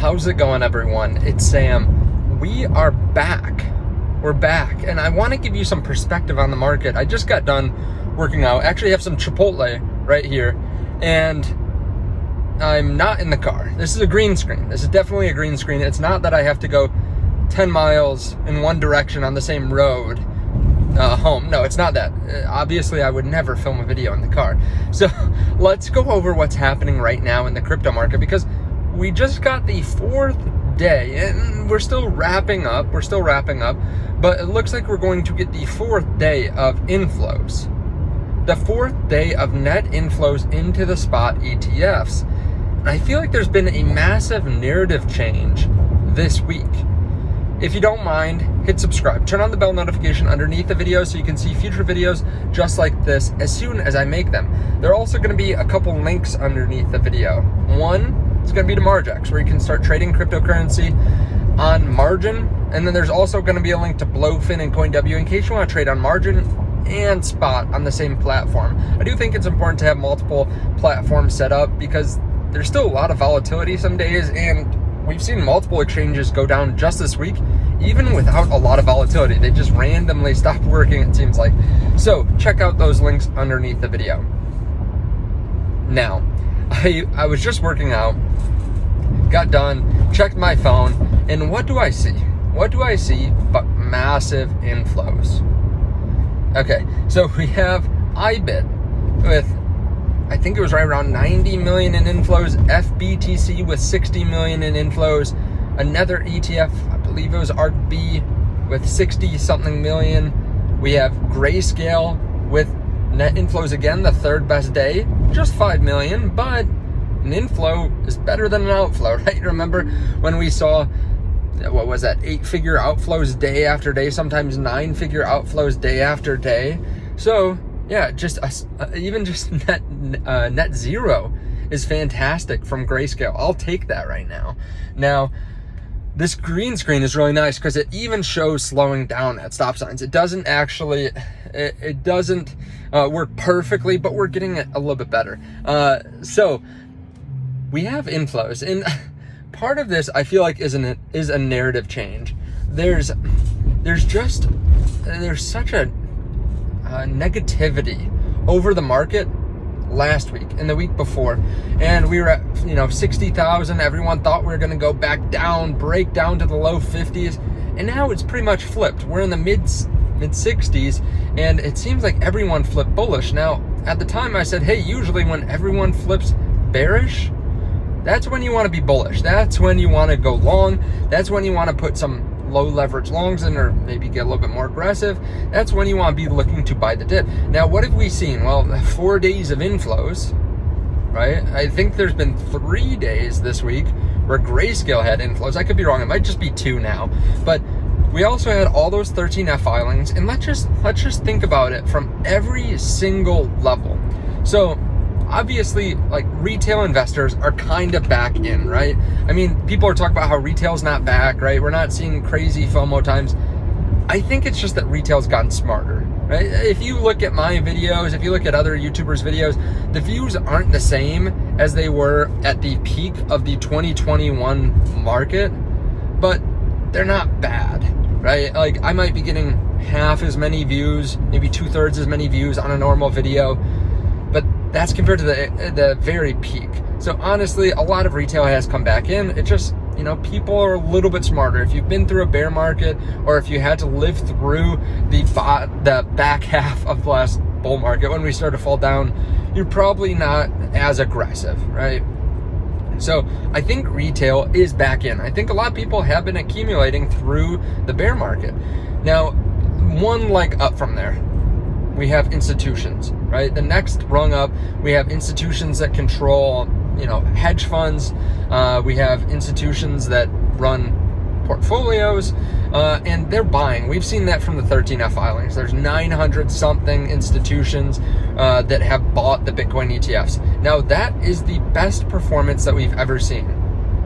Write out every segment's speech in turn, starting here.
How's it going, everyone? It's Sam. We are back. We're back, and I want to give you some perspective on the market. I just got done working out. Actually have some Chipotle right here, and I'm not in the car. This is a green screen. This is definitely a green screen. It's not that I have to go 10 miles in one direction on the same road home. No, it's not that. Obviously, I would never film a video in the car. So let's go over what's happening right now in the crypto market, because we just got the fourth day, and we're still wrapping up, but it looks like we're going to get the fourth day of inflows. The fourth day of net inflows into the spot ETFs. And I feel like there's been a massive narrative change this week. If you don't mind, hit subscribe. Turn on the bell notification underneath the video so you can see future videos just like this as soon as I make them. There are also going to be a couple links underneath the video. One, it's going to be to Margex, where you can start trading cryptocurrency on margin. And then there's also going to be a link to Blowfin and CoinW in case you want to trade on margin and spot on the same platform. I do think it's important to have multiple platforms set up because there's still a lot of volatility some days, and we've seen multiple exchanges go down just this week, even without a lot of volatility. They just randomly stopped working, it seems like. So check out those links underneath the video. Now, I was just working out, got done, checked my phone, and what do I see? What do I see but massive inflows? Okay, so we have IBIT with, I think it was right around 90 million in inflows, FBTC with 60 million in inflows, another ETF, I believe it was ARKB with 60 something million. We have Grayscale with net inflows again, the third best day, just 5 million, but an inflow is better than an outflow, right? Remember when we saw, what was that, 8-figure outflows day after day, sometimes 9-figure outflows day after day? So yeah, just even just net zero is fantastic from Grayscale. I'll take that right now. Now, this green screen is really nice because it even shows slowing down at stop signs. It doesn't actually, it doesn't work perfectly, but we're getting it a little bit better. So we have inflows, and part of this I feel like is a narrative change. There's such a negativity over the market last week and the week before, and we were at 60,000. Everyone thought we were going to go back down, break down to the low 50s, and now it's pretty much flipped. We're in the mid 60s, and it seems like everyone flipped bullish. Now, at the time I said, hey, usually when everyone flips bearish, that's when you want to be bullish. That's when you want to go long. That's when you want to put some low leverage longs in, or maybe get a little bit more aggressive. That's when you want to be looking to buy the dip. Now, what have we seen? Well, 4 days of inflows, right? I think there's been 3 days this week where Grayscale had inflows. I could be wrong. It might just be 2 now. But we also had all those 13F filings, and let's just think about it from every single level. So obviously, like, retail investors are kind of back in, right? I mean, people are talking about how retail's not back, right? We're not seeing crazy FOMO times. I think it's just that retail's gotten smarter, right? If you look at my videos, if you look at other YouTubers' videos, the views aren't the same as they were at the peak of the 2021 market, but they're not bad, right? Like, I might be getting half as many views, maybe 2/3 as many views on a normal video, but that's compared to the very peak. So honestly, a lot of retail has come back in. It just, people are a little bit smarter. If you've been through a bear market, or if you had to live through the back half of the last bull market when we started to fall down, you're probably not as aggressive, right? So I think retail is back in. I think a lot of people have been accumulating through the bear market. Now, one leg up from there, we have institutions, right? The next rung up, we have institutions that control, hedge funds. We have institutions that run portfolios, and they're buying. We've seen that from the 13F filings. There's 900 something institutions that have bought the Bitcoin ETFs. Now, that is the best performance that we've ever seen.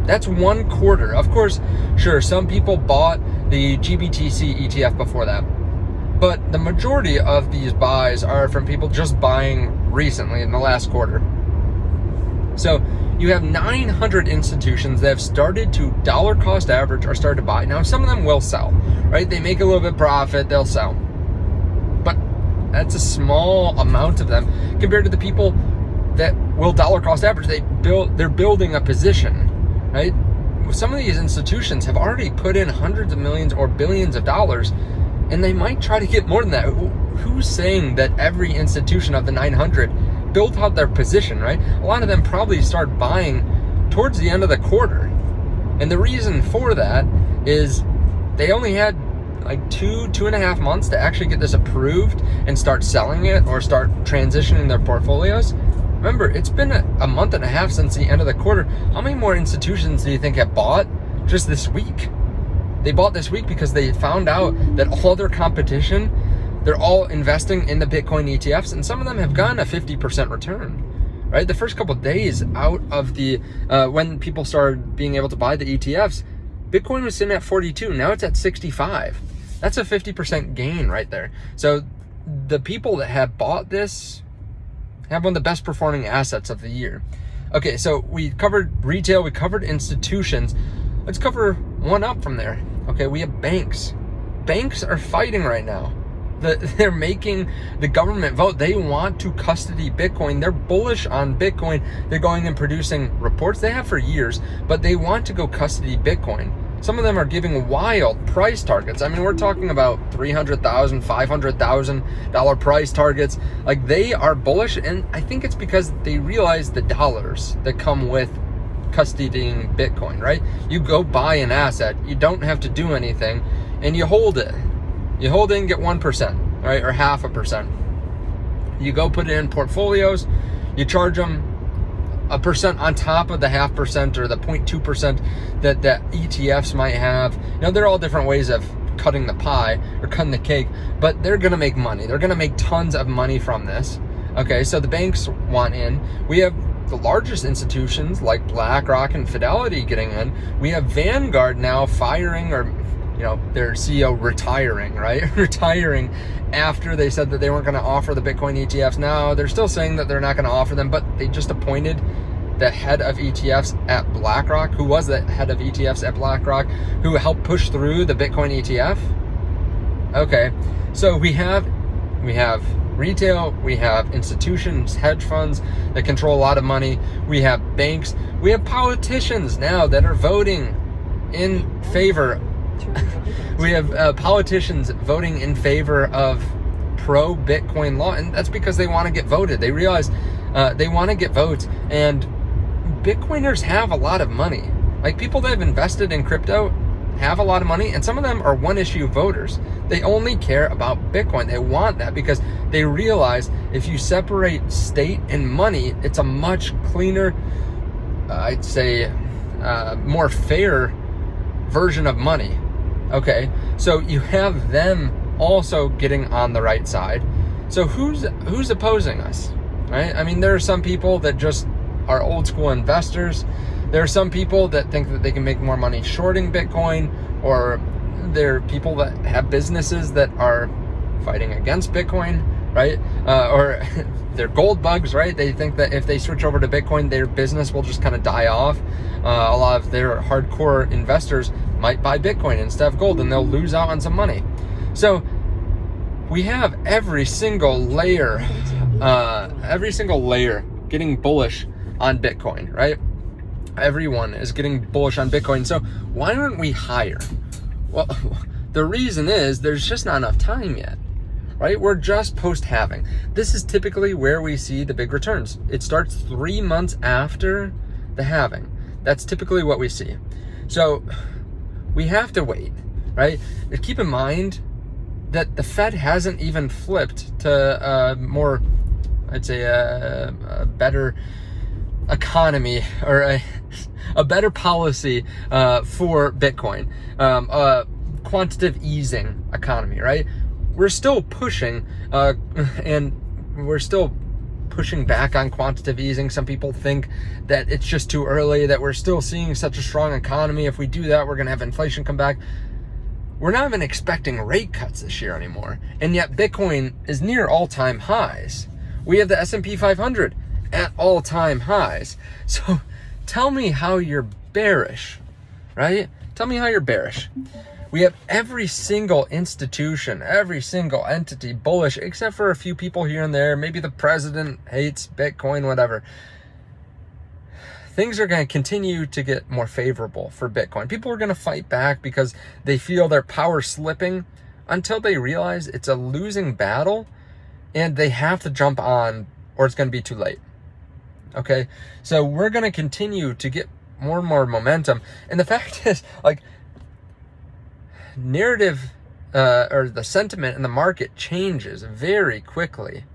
That's 1/4. Of course, sure, some people bought the GBTC ETF before that, but the majority of these buys are from people just buying recently in the last quarter. So You have 900 institutions that have started to dollar cost average or started to buy. Now, some of them will sell, right? They make a little bit of profit, they'll sell. But that's a small amount of them compared to the people that will dollar cost average. They're building a position, right? Some of these institutions have already put in hundreds of millions or billions of dollars, and they might try to get more than that. Who's saying that every institution of the 900 built out their position, right? A lot of them probably start buying towards the end of the quarter. And the reason for that is they only had like 2.5 months to actually get this approved and start selling it or start transitioning their portfolios. Remember, it's been a month and a half since the end of the quarter. How many more institutions do you think have bought just this week? They bought this week because they found out that all their competition, they're all investing in the Bitcoin ETFs, and some of them have gotten a 50% return, right? The first couple of days out of the, when people started being able to buy the ETFs, Bitcoin was sitting at 42. Now it's at 65. That's a 50% gain right there. So the people that have bought this have one of the best performing assets of the year. Okay, so we covered retail, we covered institutions. Let's cover one up from there. Okay, we have banks. Banks are fighting right now. They're making the government vote. They want to custody Bitcoin. They're bullish on Bitcoin. They're going and producing reports. They have for years, but they want to go custody Bitcoin. Some of them are giving wild price targets. I mean, we're talking about $300,000, $500,000 price targets. Like, they are bullish, and I think it's because they realize the dollars that come with custodying Bitcoin, right? You go buy an asset, you don't have to do anything, and you hold it. You hold it and get 1%, right? Or 0.5%. You go put it in portfolios, you charge them 1% on top of the 0.5% or the 0.2% that ETFs might have. You know, there are all different ways of cutting the pie or cutting the cake, but they're going to make money. They're going to make tons of money from this. Okay, so the banks want in. We have the largest institutions like Blackrock and Fidelity getting in. We have Vanguard now firing, or their CEO retiring, right? Retiring after they said that they weren't going to offer the Bitcoin ETFs. Now they're still saying that they're not going to offer them, but they just appointed the head of ETFs at Blackrock, who was the head of ETFs at Blackrock, who helped push through the Bitcoin ETF. Okay, so we have retail, we have institutions, hedge funds that control a lot of money. We have banks. We have politicians now that are voting in favor. We have politicians voting in favor of pro-Bitcoin law, and that's because they want to get voted. They realize they want to get votes, and Bitcoiners have a lot of money. Like, people that have invested in crypto have a lot of money, and some of them are one-issue voters. They only care about Bitcoin. They want that because they realize if you separate state and money, it's a much cleaner, I'd say, more fair version of money. Okay, so you have them also getting on the right side. So who's opposing us, right? I mean, there are some people that just are old school investors. There are some people that think that they can make more money shorting Bitcoin, or there are people that have businesses that are fighting against Bitcoin, right? Or they're gold bugs, right? They think that if they switch over to Bitcoin, their business will just kind of die off. A lot of their hardcore investors might buy Bitcoin instead of gold, and they'll lose out on some money. So we have every single layer getting bullish on Bitcoin, right? Everyone is getting bullish on Bitcoin. So why aren't we higher? Well, the reason is there's just not enough time yet, right? We're just post-halving. This is typically where we see the big returns. It starts 3 months after the halving. That's typically what we see. So we have to wait, right? Keep in mind that the Fed hasn't even flipped to more, I'd say, a better economy, or a better policy for Bitcoin, a quantitative easing economy, right? We're still pushing, and we're still pushing back on quantitative easing. Some people think that it's just too early, that we're still seeing such a strong economy. If we do that, we're going to have inflation come back. We're not even expecting rate cuts this year anymore, and yet Bitcoin is near all-time highs. We have the S&P 500 at all-time highs. So tell me how you're bearish, right? Tell me how you're bearish. We have every single institution, every single entity bullish, except for a few people here and there. Maybe the president hates Bitcoin, whatever. Things are going to continue to get more favorable for Bitcoin. People are going to fight back because they feel their power slipping until they realize it's a losing battle and they have to jump on or it's going to be too late. Okay? So we're going to continue to get more and more momentum. And the fact is, like, narrative or the sentiment in the market changes very quickly.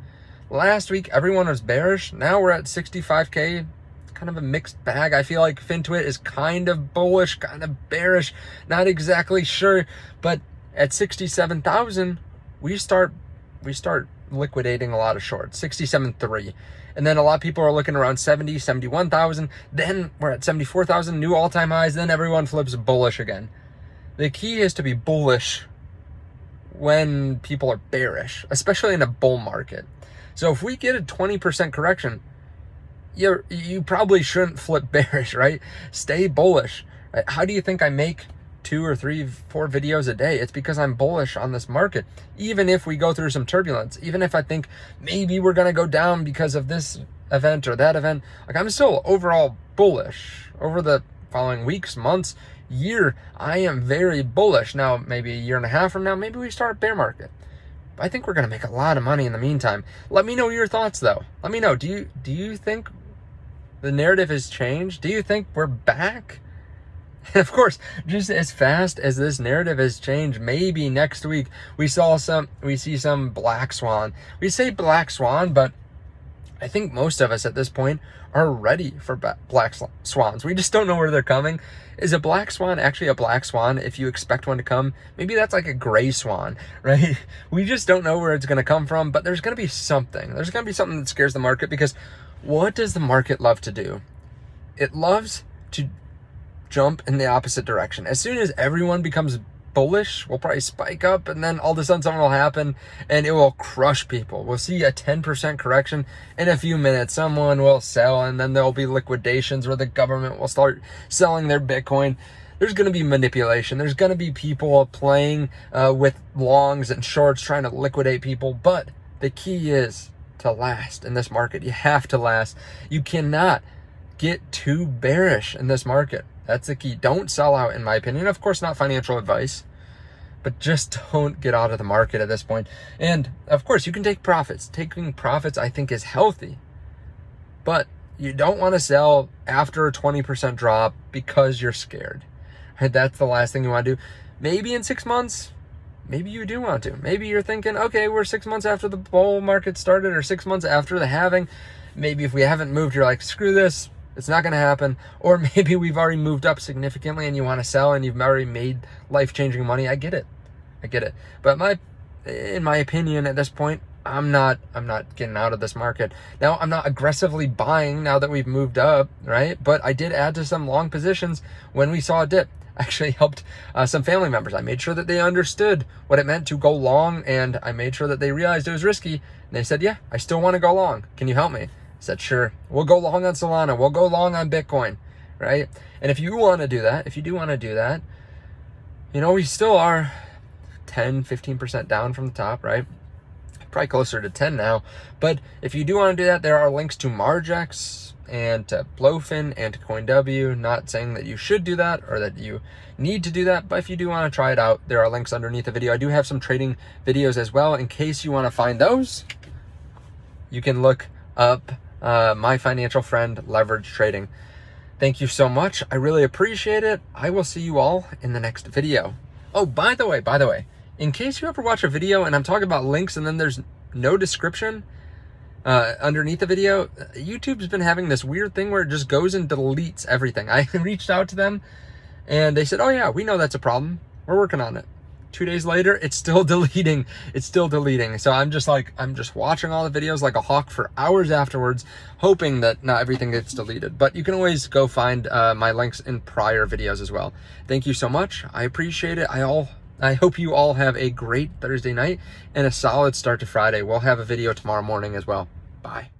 Last week, everyone was bearish. Now we're at 65K. Kind of a mixed bag. I feel like FinTwit is kind of bullish, kind of bearish, not exactly sure. But at 67,000, we start liquidating a lot of shorts, 67.3. And then a lot of people are looking around 70, 71,000. Then we're at 74,000, new all-time highs. Then everyone flips bullish again. The key is to be bullish when people are bearish, especially in a bull market. So if we get a 20% correction, you probably shouldn't flip bearish, right? Stay bullish. Right? How do you think I make 2 or 3, 4 videos a day? It's because I'm bullish on this market. Even if we go through some turbulence, even if I think maybe we're going to go down because of this event or that event, like, I'm still overall bullish. Over the following weeks, months, year, I am very bullish. Now, maybe a year and a half from now, maybe we start a bear market. I think we're going to make a lot of money in the meantime. Let me know your thoughts, though. Let me know. Do you think the narrative has changed? Do you think we're back? And of course, just as fast as this narrative has changed, maybe next week we see some black swan. We say black swan, but I think most of us at this point are ready for black swans. We just don't know where they're coming. Is a black swan actually a black swan if you expect one to come? Maybe that's like a gray swan, right? We just don't know where it's going to come from, but there's going to be something. There's going to be something that scares the market, because what does the market love to do? It loves to jump in the opposite direction. As soon as everyone becomes bullish, we'll probably spike up, and then all of a sudden something will happen and it will crush people. We'll see a 10% correction in a few minutes. Someone will sell, and then there'll be liquidations where the government will start selling their Bitcoin. There's going to be manipulation. There's going to be people playing with longs and shorts, trying to liquidate people. But the key is to last in this market. You have to last. You cannot get too bearish in this market. That's the key. Don't sell out, in my opinion. Of course, not financial advice, but just don't get out of the market at this point. And of course, you can take profits. Taking profits, I think, is healthy, but you don't want to sell after a 20% drop because you're scared. Right? That's the last thing you want to do. Maybe in 6 months, maybe you do want to. Maybe you're thinking, okay, we're 6 months after the bull market started, or 6 months after the halving. Maybe if we haven't moved, you're like, screw this. It's not going to happen. Or maybe we've already moved up significantly and you want to sell and you've already made life-changing money. I get it. But in my opinion, at this point, I'm not getting out of this market. Now, I'm not aggressively buying now that we've moved up, right? But I did add to some long positions when we saw a dip. Actually helped some family members. I made sure that they understood what it meant to go long, and I made sure that they realized it was risky. And they said, yeah, I still want to go long. Can you help me? I said, sure. We'll go long on Solana. We'll go long on Bitcoin, right? And if you want to do that, we still are 10, 15% down from the top, right? Probably closer to 10 now. But if you do want to do that, there are links to Margex and to Blowfin and to CoinW. Not saying that you should do that or that you need to do that, but if you do want to try it out, there are links underneath the video. I do have some trading videos as well. In case you want to find those, you can look up my financial friend leverage trading. Thank you so much. I really appreciate it. I will see you all in the next video. Oh, by the way, in case you ever watch a video and I'm talking about links and then there's no description underneath the video, YouTube's been having this weird thing where it just goes and deletes everything. I reached out to them and they said, oh yeah, we know that's a problem. We're working on it. 2 days later, it's still deleting. So I'm just watching all the videos like a hawk for hours afterwards, hoping that not everything gets deleted. But you can always go find my links in prior videos as well. Thank you so much. I appreciate it. I hope you all have a great Thursday night and a solid start to Friday. We'll have a video tomorrow morning as well. Bye.